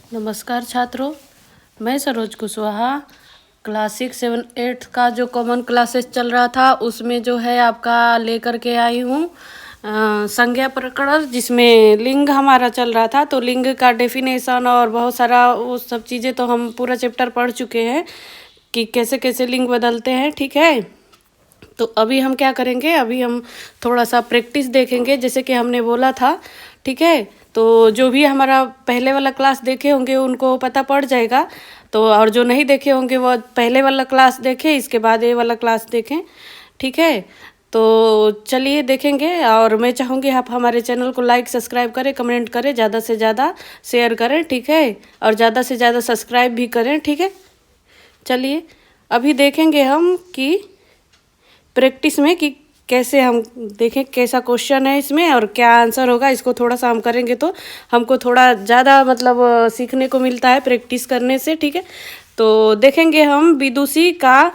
नमस्कार छात्रों, मैं सरोज कुशवाहा क्लास 6, 7, 8 का जो कॉमन क्लासेस चल रहा था उसमें जो है आपका लेकर के आई हूँ संज्ञा प्रकरण, जिसमें लिंग हमारा चल रहा था। तो लिंग का डेफिनेशन और बहुत सारा वो सब चीज़ें तो हम पूरा चैप्टर पढ़ चुके हैं कि कैसे कैसे लिंग बदलते हैं। ठीक है, तो अभी हम क्या करेंगे, अभी हम थोड़ा सा प्रैक्टिस देखेंगे जैसे कि हमने बोला था। ठीक है, तो जो भी हमारा पहले वाला क्लास देखे होंगे उनको पता पड़ जाएगा। तो और जो नहीं देखे होंगे वो पहले वाला क्लास देखें, इसके बाद ये वाला क्लास देखें। ठीक है, तो चलिए देखेंगे। और मैं चाहूँगी आप हमारे चैनल को लाइक सब्सक्राइब करें, कमेंट करें, ज़्यादा से ज़्यादा शेयर करें। ठीक है, और ज़्यादा से ज़्यादा सब्सक्राइब भी करें। ठीक है, चलिए अभी देखेंगे हम कि प्रैक्टिस में कि कैसे हम देखें कैसा क्वेश्चन है इसमें और क्या आंसर होगा। इसको थोड़ा सा हम करेंगे तो हमको थोड़ा ज़्यादा मतलब सीखने को मिलता है प्रैक्टिस करने से। ठीक है, तो देखेंगे हम विदुषी का।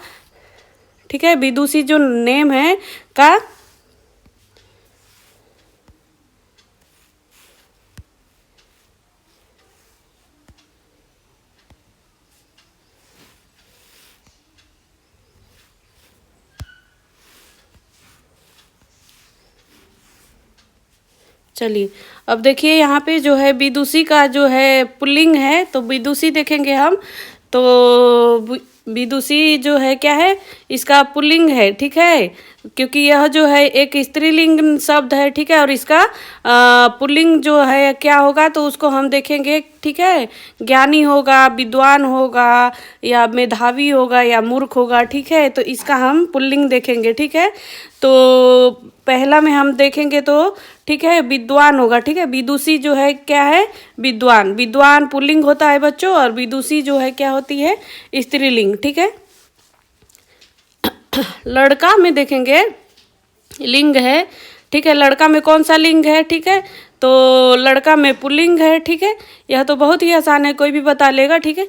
ठीक है, विदुषी जो नेम है का चलिए अब देखिए यहाँ पे जो है विदुषी का जो है पुल्लिंग है, तो विदुषी देखेंगे हम। तो विदुषी जो है क्या है, इसका पुल्लिंग है। ठीक है, क्योंकि यह जो है एक स्त्रीलिंग शब्द है। ठीक है, और इसका पुल्लिंग जो है क्या होगा तो उसको हम देखेंगे। ठीक है, ज्ञानी होगा, विद्वान होगा, या मेधावी होगा, या मूर्ख होगा। ठीक है, तो इसका हम पुल्लिंग देखेंगे। ठीक है, तो पहला में हम देखेंगे तो ठीक है विद्वान होगा। ठीक है, विदुषी जो है क्या है, विद्वान। विद्वान पुल्लिंग होता है बच्चों, और विदुषी जो है क्या होती है, स्त्रीलिंग। ठीक है, लड़का में देखेंगे लिंग है। ठीक है, लड़का में कौन सा लिंग है। ठीक है, तो लड़का में पुल्लिंग है। ठीक है, यह तो बहुत ही आसान है, कोई भी बता लेगा। ठीक है,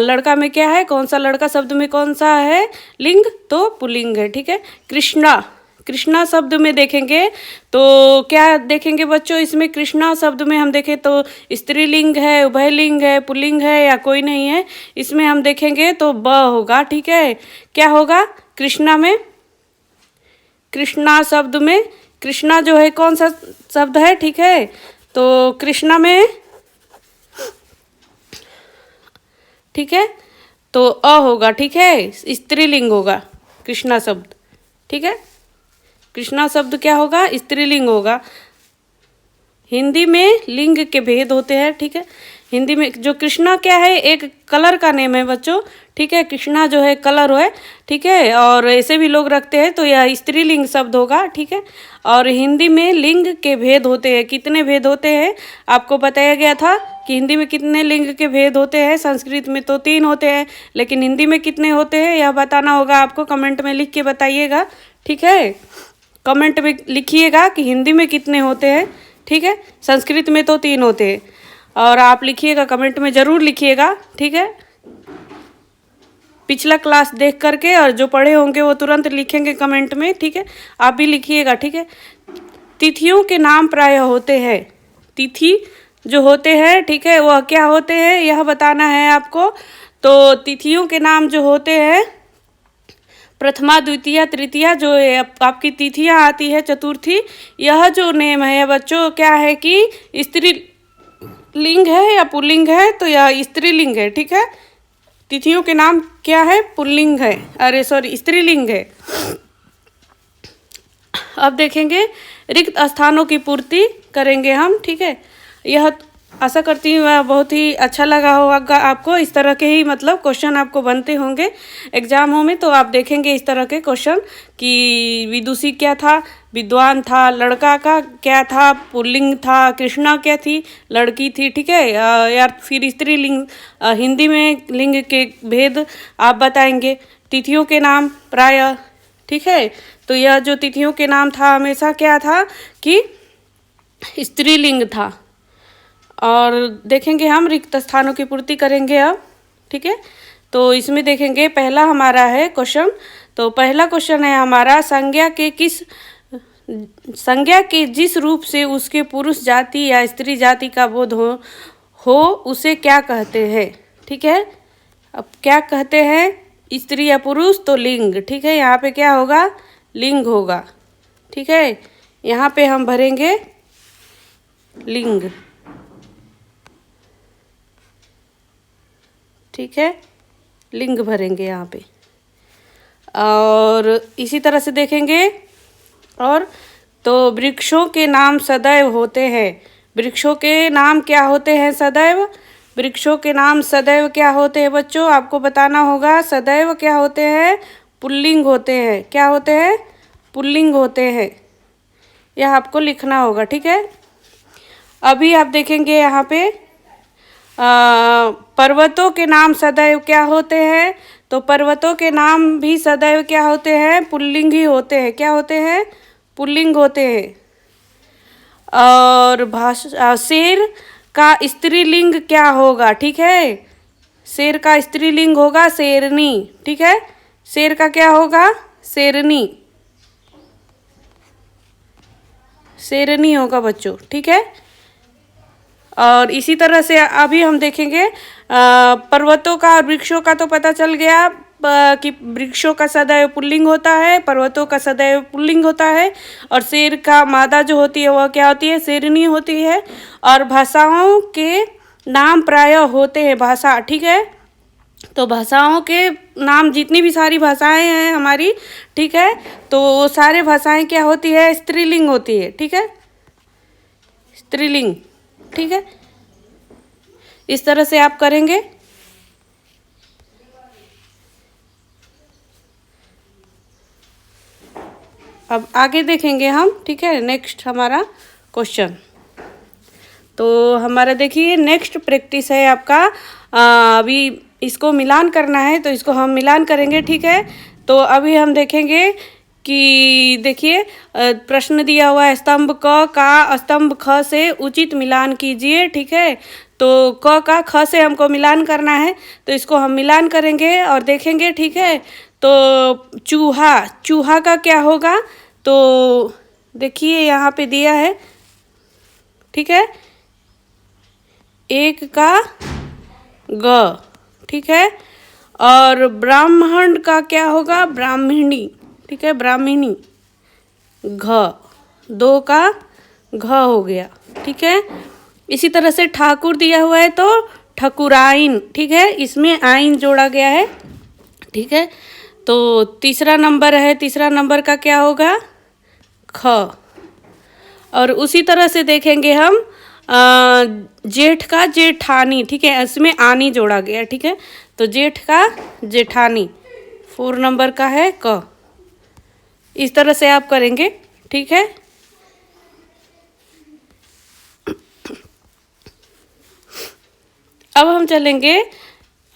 लड़का में क्या है, कौन सा लड़का शब्द में कौन सा है लिंग, तो पुल्लिंग है। ठीक है, कृष्णा, कृष्णा शब्द में देखेंगे तो क्या देखेंगे बच्चों, इसमें कृष्णा शब्द में हम देखें तो स्त्रीलिंग है, उभयलिंग है, पुल्लिंग है, या कोई नहीं है। इसमें हम देखेंगे तो ब होगा। ठीक है, क्या होगा कृष्णा में, कृष्णा शब्द में कृष्णा जो है कौन सा शब्द है। ठीक है, तो कृष्णा में ठीक है तो अ होगा। ठीक है, स्त्रीलिंग होगा कृष्णा शब्द। ठीक है, कृष्णा शब्द क्या होगा, स्त्रीलिंग होगा। हिंदी में लिंग के भेद होते हैं। ठीक है, हिंदी में जो कृष्णा क्या है, एक कलर का नेम है बच्चों। ठीक है, कृष्णा जो है कलर है। ठीक है, और ऐसे भी लोग रखते हैं, तो यह स्त्रीलिंग शब्द होगा। ठीक है, और हिंदी में लिंग के भेद होते हैं। कितने भेद होते हैं आपको बताया गया था कि हिंदी में कितने लिंग के भेद होते हैं। संस्कृत में तो 3 होते हैं, लेकिन हिंदी में कितने होते हैं यह बताना होगा आपको। कमेंट में लिख के बताइएगा। ठीक है, कमेंट में लिखिएगा कि हिंदी में कितने होते हैं। ठीक है, संस्कृत में तो 3 होते हैं, और आप लिखिएगा, कमेंट में ज़रूर लिखिएगा। ठीक है, पिछला क्लास देख करके और जो पढ़े होंगे वो तुरंत लिखेंगे कमेंट में। ठीक है, आप भी लिखिएगा। ठीक है, तिथियों के नाम प्रायः होते हैं। तिथि जो होते हैं, ठीक है, वह क्या होते हैं यह बताना है आपको। तो तिथियों के नाम जो होते हैं, प्रथमा, द्वितीया, तृतीया, जो आपकी तिथियां आती है, चतुर्थी, यह जो नेम है बच्चों क्या है कि स्त्री लिंग है या पुल्लिंग है, तो यह स्त्रीलिंग है। ठीक है, तिथियों के नाम क्या है, पुल्लिंग है, अरे सॉरी स्त्रीलिंग है। अब देखेंगे रिक्त स्थानों की पूर्ति करेंगे हम। ठीक है, यह आशा करती हूँ बहुत ही अच्छा लगा होगा आपको। इस तरह के ही मतलब क्वेश्चन आपको बनते होंगे एग्जामों में, तो आप देखेंगे इस तरह के क्वेश्चन कि विदुषी क्या था, विद्वान था, लड़का का क्या था, पुल्लिंग था, कृष्णा क्या थी, लड़की थी। ठीक है, या फिर स्त्रीलिंग, हिंदी में लिंग के भेद आप बताएंगे, तिथियों के नाम प्रायः। ठीक है, तो यह जो तिथियों के नाम था हमेशा क्या था कि स्त्रीलिंग था। और देखेंगे हम रिक्त स्थानों की पूर्ति करेंगे अब। ठीक है, तो इसमें देखेंगे पहला हमारा है क्वेश्चन। तो पहला क्वेश्चन है हमारा, संज्ञा के जिस रूप से उसके पुरुष जाति या स्त्री जाति का बोध हो उसे क्या कहते हैं। ठीक है, अब क्या कहते हैं, स्त्री या पुरुष तो लिंग। ठीक है, यहाँ पे क्या होगा, लिंग होगा। ठीक है, यहाँ पे हम भरेंगे लिंग। ठीक है, लिंग भरेंगे यहाँ पे। और इसी तरह से देखेंगे, और तो वृक्षों के नाम सदैव होते हैं। वृक्षों के नाम क्या होते हैं, सदैव। वृक्षों के नाम सदैव क्या होते हैं बच्चों, आपको बताना होगा। सदैव क्या होते हैं, पुल्लिंग होते हैं। क्या होते हैं, पुल्लिंग होते हैं। यह आपको लिखना होगा। ठीक है, अभी आप देखेंगे यहाँ पे पर्वतों के नाम सदैव क्या होते हैं, तो पर्वतों के नाम भी सदैव क्या होते हैं, पुल्लिंग ही होते हैं। क्या होते हैं, पुल्लिंग होते हैं। और शेर का स्त्रीलिंग क्या होगा। ठीक है, शेर का स्त्रीलिंग होगा शेरनी। ठीक है, शेर का क्या होगा, शेरनी। शेरनी होगा बच्चों। ठीक है, और इसी तरह से अभी हम देखेंगे पर्वतों का और वृक्षों का तो पता चल गया कि वृक्षों का सदैव पुल्लिंग होता है, पर्वतों का सदैव पुल्लिंग होता है, और शेर का मादा जो होती है वह क्या होती है, शेरनी होती है। और भाषाओं के नाम प्रायः होते हैं, भाषा। ठीक है, तो भाषाओं के नाम, जितनी भी सारी भाषाएं हैं हमारी, ठीक है, तो वो सारे भाषाएं क्या होती है, स्त्रीलिंग होती है। ठीक है, स्त्रीलिंग। ठीक है, इस तरह से आप करेंगे। अब आगे देखेंगे हम। ठीक है, नेक्स्ट हमारा क्वेश्चन, तो हमारा देखिए नेक्स्ट प्रैक्टिस है आपका। अभी इसको मिलान करना है, तो इसको हम मिलान करेंगे। ठीक है, तो अभी हम देखेंगे कि देखिए प्रश्न दिया हुआ है, स्तंभ क का स्तंभ ख से उचित मिलान कीजिए। ठीक है, तो क का ख से हमको मिलान करना है, तो इसको हम मिलान करेंगे और देखेंगे। ठीक है, तो चूहा, चूहा का क्या होगा, तो देखिए यहाँ पे दिया है। ठीक है, एक का ग। ठीक है, और ब्राह्मण का क्या होगा, ब्राह्मणी। ठीक है, ब्राह्मणी, घ। दो का घ हो गया। ठीक है, इसी तरह से ठाकुर दिया हुआ है तो ठकुराइन। ठीक है, इसमें आइन जोड़ा गया है। ठीक है, तो तीसरा नंबर है, तीसरा नंबर का क्या होगा, ख। और उसी तरह से देखेंगे हम जेठ का जेठानी। ठीक है, इसमें आनी जोड़ा गया। ठीक है, तो जेठ का जेठानी 4 नंबर का है क। इस तरह से आप करेंगे। ठीक है, अब हम चलेंगे,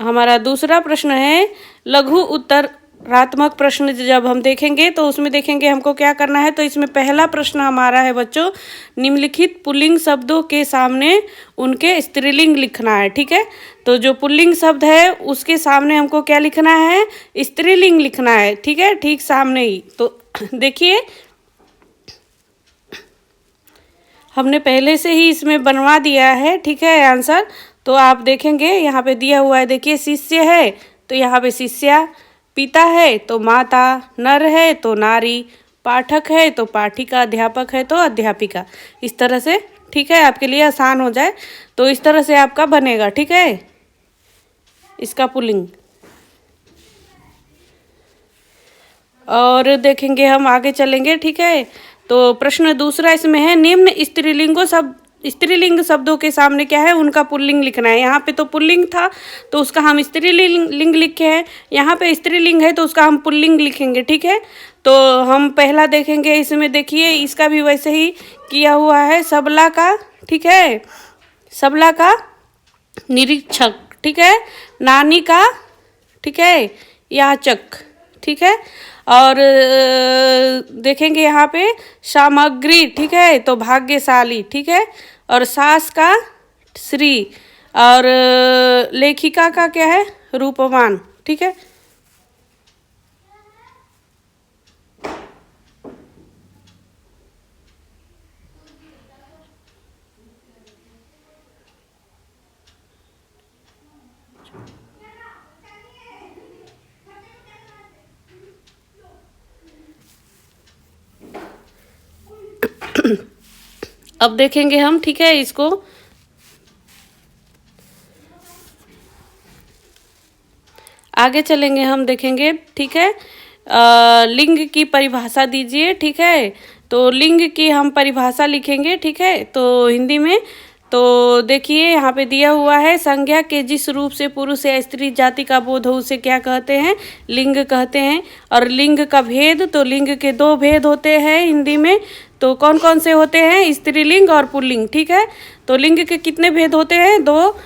हमारा दूसरा प्रश्न है लघु उत्तरात्मक प्रश्न। जब हम देखेंगे तो उसमें देखेंगे हमको क्या करना है, तो इसमें पहला प्रश्न हमारा है बच्चों, निम्नलिखित पुल्लिंग शब्दों के सामने उनके स्त्रीलिंग लिखना है। ठीक है, तो जो पुल्लिंग शब्द है उसके सामने हमको क्या लिखना है, स्त्रीलिंग लिखना है। ठीक है, ठीक सामने ही। तो देखिए हमने पहले से ही इसमें बनवा दिया है। ठीक है, आंसर तो आप देखेंगे यहाँ पे दिया हुआ है। देखिए शिष्य है तो यहाँ पे शिष्या, पिता है तो माता, नर है तो नारी, पाठक है तो पाठिका, अध्यापक है तो अध्यापिका। इस तरह से। ठीक है, आपके लिए आसान हो जाए तो इस तरह से आपका बनेगा। ठीक है, इसका पुल्लिंग। और देखेंगे हम आगे चलेंगे। ठीक है, तो प्रश्न दूसरा इसमें है, निम्न स्त्रीलिंग शब्दों के सामने क्या है, उनका पुल्लिंग लिखना है। यहाँ पे तो पुल्लिंग था तो उसका हम स्त्रीलिंग लिखे हैं, यहाँ पे स्त्रीलिंग है तो उसका हम पुल्लिंग लिखेंगे। ठीक है, तो हम पहला देखेंगे, इसमें देखिए इसका भी वैसे ही किया हुआ है, सबला का। ठीक है, सबला का निरीक्षक। ठीक है, नानी का, ठीक है, याचक। ठीक है, और देखेंगे यहाँ पे सामग्री। ठीक है, तो भाग्यशाली। ठीक है, और सास का श्री, और लेखिका का क्या है, रूपवान। ठीक है, अब देखेंगे हम, ठीक है, इसको आगे चलेंगे, हम देखेंगे, ठीक है। लिंग की परिभाषा दीजिए, ठीक है। तो लिंग की हम परिभाषा लिखेंगे, ठीक है, तो हिंदी में। तो देखिए यहाँ पे दिया हुआ है, संज्ञा के जिस रूप से पुरुष या स्त्री जाति का बोध हो उसे क्या कहते हैं, लिंग कहते हैं। और लिंग का भेद, तो लिंग के दो भेद होते हैं हिंदी में। तो कौन कौन से होते हैं, स्त्रीलिंग और पुल्लिंग, ठीक है। तो लिंग के कितने भेद होते हैं, दो,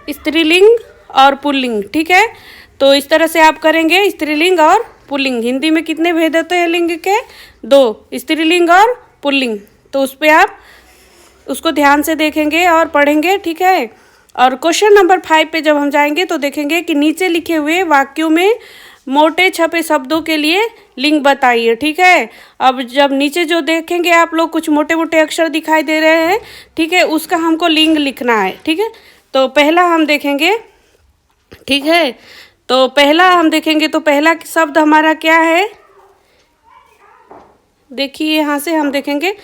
स्त्रीलिंग और पुल्लिंग, ठीक है। तो इस तरह से आप करेंगे, स्त्रीलिंग और पुल्लिंग। हिंदी में कितने भेद होते हैं लिंग के, दो, स्त्रीलिंग और पुल्लिंग। तो उस पर आप उसको ध्यान से देखेंगे और पढ़ेंगे, ठीक है। और क्वेश्चन नंबर 5 पे जब हम जाएंगे तो देखेंगे कि नीचे लिखे हुए वाक्यों में मोटे छपे शब्दों के लिए लिंग बताइए, ठीक है। अब जब नीचे जो देखेंगे आप लोग, कुछ मोटे मोटे अक्षर दिखाई दे रहे हैं, ठीक है, उसका हमको लिंग लिखना है, ठीक है। तो पहला हम देखेंगे, ठीक है। तो पहला हम देखेंगे, तो पहला शब्द हमारा क्या है, देखिए यहाँ से हम देखेंगे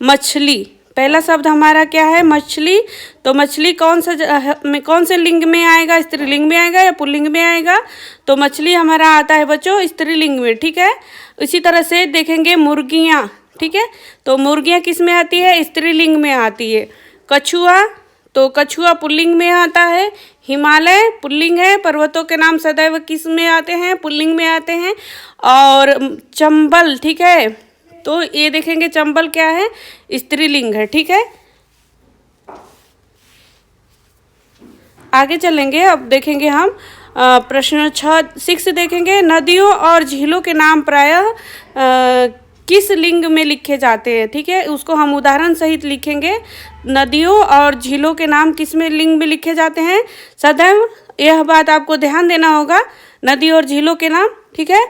मछली। पहला शब्द हमारा क्या है, मछली। तो मछली कौन से लिंग में आएगा, स्त्रीलिंग में आएगा या पुल्लिंग में आएगा। तो मछली हमारा आता है बच्चों स्त्रीलिंग में, ठीक है। इसी तरह से देखेंगे मुर्गियाँ, ठीक है। तो मुर्गियाँ किस में आती है, स्त्रीलिंग में आती है। कछुआ, तो कछुआ पुल्लिंग में आता है। हिमालय पुल्लिंग है। पर्वतों के नाम सदैव किस में आते हैं, पुल्लिंग में आते हैं। और चंबल, ठीक है, तो ये देखेंगे चंबल क्या है, स्त्रीलिंग है, ठीक है। आगे चलेंगे, अब देखेंगे हम प्रश्न 6 देखेंगे। नदियों और झीलों के नाम प्रायः किस लिंग में लिखे जाते हैं, ठीक है। उसको हम उदाहरण सहित लिखेंगे। नदियों और झीलों के नाम किस में लिंग में लिखे जाते हैं, सदैव यह बात आपको ध्यान देना होगा, नदी और झीलों के नाम, ठीक है,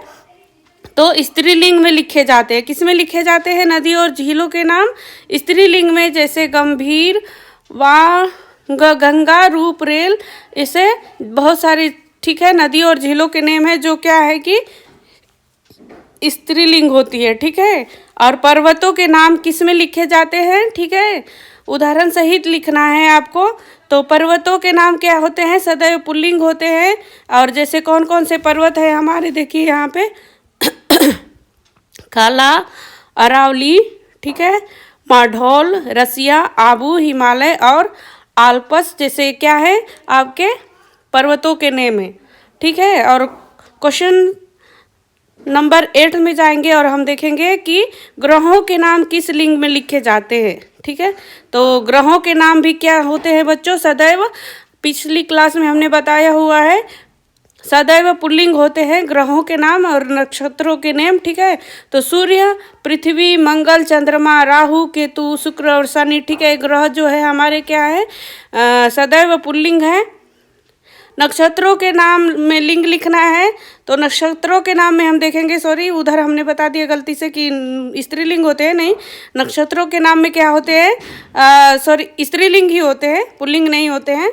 तो स्त्रीलिंग में लिखे जाते हैं। किस में लिखे जाते हैं, नदी और झीलों के नाम स्त्रीलिंग में, जैसे गंभीर, गंगा, रूप, रेल, ऐसे बहुत सारी, ठीक है, नदी और झीलों के नेम है जो क्या है कि स्त्रीलिंग होती है, ठीक है। और पर्वतों के नाम किस में लिखे जाते हैं, ठीक है, उदाहरण सहित लिखना है आपको। तो पर्वतों के नाम क्या होते हैं, सदैव पुल्लिंग होते हैं। और जैसे कौन कौन से पर्वत है हमारे, देखिए यहाँ पे काला, अरावली, ठीक है, माधौल, रसिया, आबू, हिमालय और आल्प्स, जैसे क्या है आपके पर्वतों के नेम है, ठीक है। और क्वेश्चन नंबर 8 में जाएंगे और हम देखेंगे कि ग्रहों के नाम किस लिंग में लिखे जाते हैं, ठीक है। तो ग्रहों के नाम भी क्या होते हैं बच्चों, सदैव, पिछली क्लास में हमने बताया हुआ है, सदैव पुल्लिंग होते हैं ग्रहों के नाम और नक्षत्रों के नाम, ठीक है। तो सूर्य, पृथ्वी, मंगल, चंद्रमा, राहु, केतु, शुक्र और शनि, ठीक है, ग्रह जो है हमारे क्या है, सदैव पुल्लिंग है। नक्षत्रों के नाम में लिंग लिखना है। तो नक्षत्रों के नाम में हम देखेंगे, सॉरी उधर हमने बता दिया गलती से कि स्त्रीलिंग होते हैं, नहीं, नक्षत्रों के नाम में क्या होते हैं, सॉरी स्त्रीलिंग ही होते हैं, पुल्लिंग नहीं होते हैं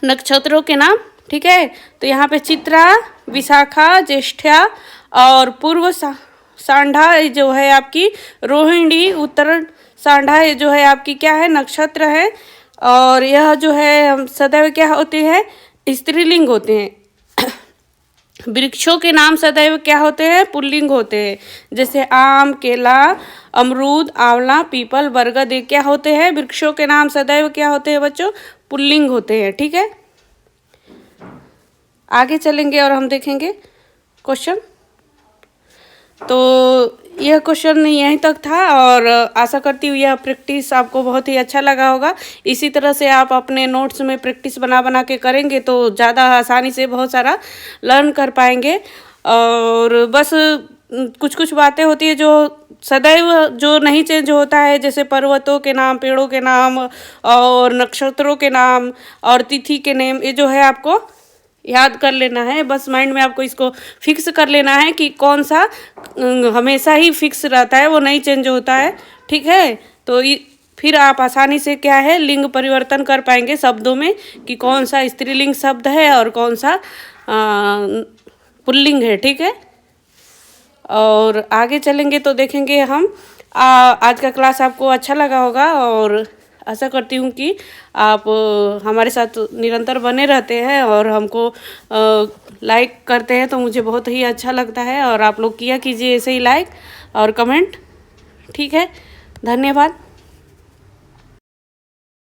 नक्षत्रों के नाम, ठीक है। तो यहाँ पे चित्रा, विशाखा, ज्येष्ठा और पूर्व सांढा जो है आपकी रोहिणी, उत्तर सांढा जो है आपकी क्या है, नक्षत्र है। और यह जो है हम सदैव क्या होते हैं, स्त्रीलिंग होते हैं। वृक्षों के नाम सदैव क्या होते हैं, पुल्लिंग होते हैं, जैसे आम, केला, अमरूद, आंवला, पीपल, बरगद, ये क्या होते हैं, वृक्षों के नाम सदैव क्या होते हैं बच्चों, पुल्लिंग होते हैं, ठीक है। आगे चलेंगे और हम देखेंगे क्वेश्चन। तो यह क्वेश्चन यहीं तक था और आशा करती हूँ यह प्रैक्टिस आपको बहुत ही अच्छा लगा होगा। इसी तरह से आप अपने नोट्स में प्रैक्टिस बना बना के करेंगे तो ज़्यादा आसानी से बहुत सारा लर्न कर पाएंगे। और बस कुछ कुछ बातें होती है जो सदैव जो नहीं चेंज होता है, जैसे पर्वतों के नाम, पेड़ों के नाम और नक्षत्रों के नाम और तिथि के नेम, ये जो है आपको याद कर लेना है। बस माइंड में आपको इसको फिक्स कर लेना है कि कौन सा हमेशा ही फिक्स रहता है, वो नहीं चेंज होता है, ठीक है। तो फिर आप आसानी से क्या है लिंग परिवर्तन कर पाएंगे शब्दों में कि कौन सा स्त्रीलिंग शब्द है और कौन सा पुल्लिंग है, ठीक है। और आगे चलेंगे तो देखेंगे हम। आज का क्लास आपको अच्छा लगा होगा और आशा करती हूँ कि आप हमारे साथ निरंतर बने रहते हैं और हमको लाइक करते हैं, तो मुझे बहुत ही अच्छा लगता है। और आप लोग किया कीजिए ऐसे ही लाइक और कमेंट। ठीक है, धन्यवाद।